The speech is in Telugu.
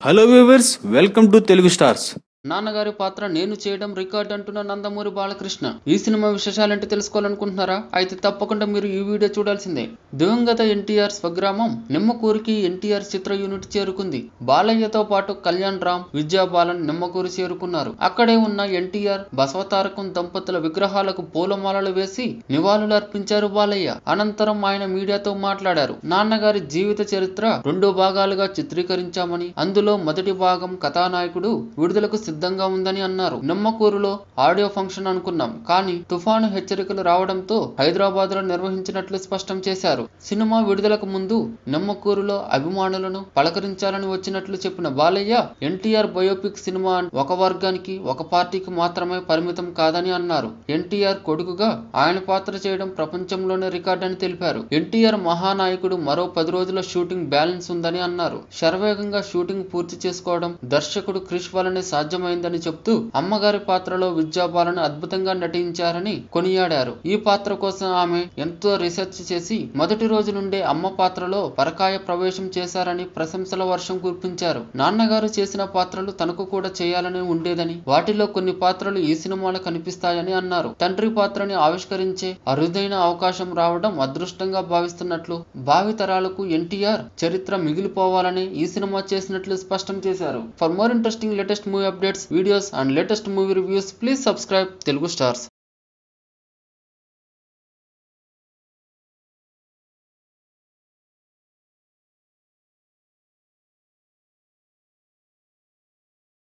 Hello viewers, welcome to Telugu stars. నాన్నగారి పాత్ర నేను చేయడం రికార్డ్ అంటున్న నందమూరి బాలకృష్ణ. ఈ సినిమా విశేషాలంటే తెలుసుకోవాలనుకుంటున్నారా? అయితే తప్పకుండా మీరు ఈ వీడియో చూడాల్సిందే. దివంగత ఎన్టీఆర్ స్వగ్రామం నిమ్మకూరుకి ఎన్టీఆర్ చిత్ర యూనిట్ చేరుకుంది. బాలయ్యతో పాటు కళ్యాణ్ రామ్, విద్యాబాలన్ నిమ్మకూరు చేరుకున్నారు. అక్కడే ఉన్న ఎన్టీఆర్, బసవతారకం దంపతుల విగ్రహాలకు పూలమాలలు వేసి నివాళులు అర్పించారు బాలయ్య. అనంతరం ఆయన మీడియాతో మాట్లాడారు. నాన్నగారి జీవిత చరిత్ర 2 భాగాలుగా చిత్రీకరించామని, అందులో మొదటి భాగం కథానాయకుడు విడుదలకు సిద్ధంగా ఉందని అన్నారు. నిమ్మకూరులో ఆడియో ఫంక్షన్ అనుకున్నాం, కానీ తుఫాను హెచ్చరికలు రావడంతో హైదరాబాద్ లో నిర్వహించినట్లు స్పష్టం చేశారు. సినిమా విడుదలకు ముందు నిమ్మకూరులో అభిమానులను పలకరించాలని వచ్చినట్లు చెప్పిన బాలయ్య, ఎన్టీఆర్ బయోపిక్ సినిమా ఒక వర్గానికి, ఒక పార్టీకి మాత్రమే పరిమితం కాదని అన్నారు. ఎన్టీఆర్ కొడుకుగా ఆయన పాత్ర చేయడం ప్రపంచంలోనే రికార్డ్ అని తెలిపారు. ఎన్టీఆర్ మహానాయకుడు మరో 10 రోజుల షూటింగ్ బ్యాలెన్స్ ఉందని అన్నారు. శరవేగంగా షూటింగ్ పూర్తి చేసుకోవడం దర్శకుడు క్రిష్ వల్లనే సాధ్యమైందని చెప్తూ, అమ్మగారి పాత్రలో విద్యాబాలన్ అద్భుతంగా నటించారని కొనియాడారు. ఈ పాత్ర కోసం ఆమె ఎంతో రీసెర్చ్ చేసి మొదటి రోజు నుండే అమ్మ పాత్రలో పరకాయ ప్రవేశం చేశారని ప్రశంసల వర్షం కురిపించారు. నాన్నగారు చేసిన పాత్రలు తనకు కూడా చేయాలని ఉండేదని, వాటిలో కొన్ని పాత్రలు ఈ సినిమాలో కనిపిస్తాయని అన్నారు. తండ్రి పాత్రని ఆవిష్కరించే అరుదైన అవకాశం రావడం అదృష్టంగా భావిస్తున్నట్లు, భావితరాలకు ఎన్టీఆర్ చరిత్ర మిగిలిపోవాలని ఈ సినిమా చేసినట్లు స్పష్టం చేశారు. For more interesting latest movie updates, videos and latest movie reviews, please subscribe Telugu Stars.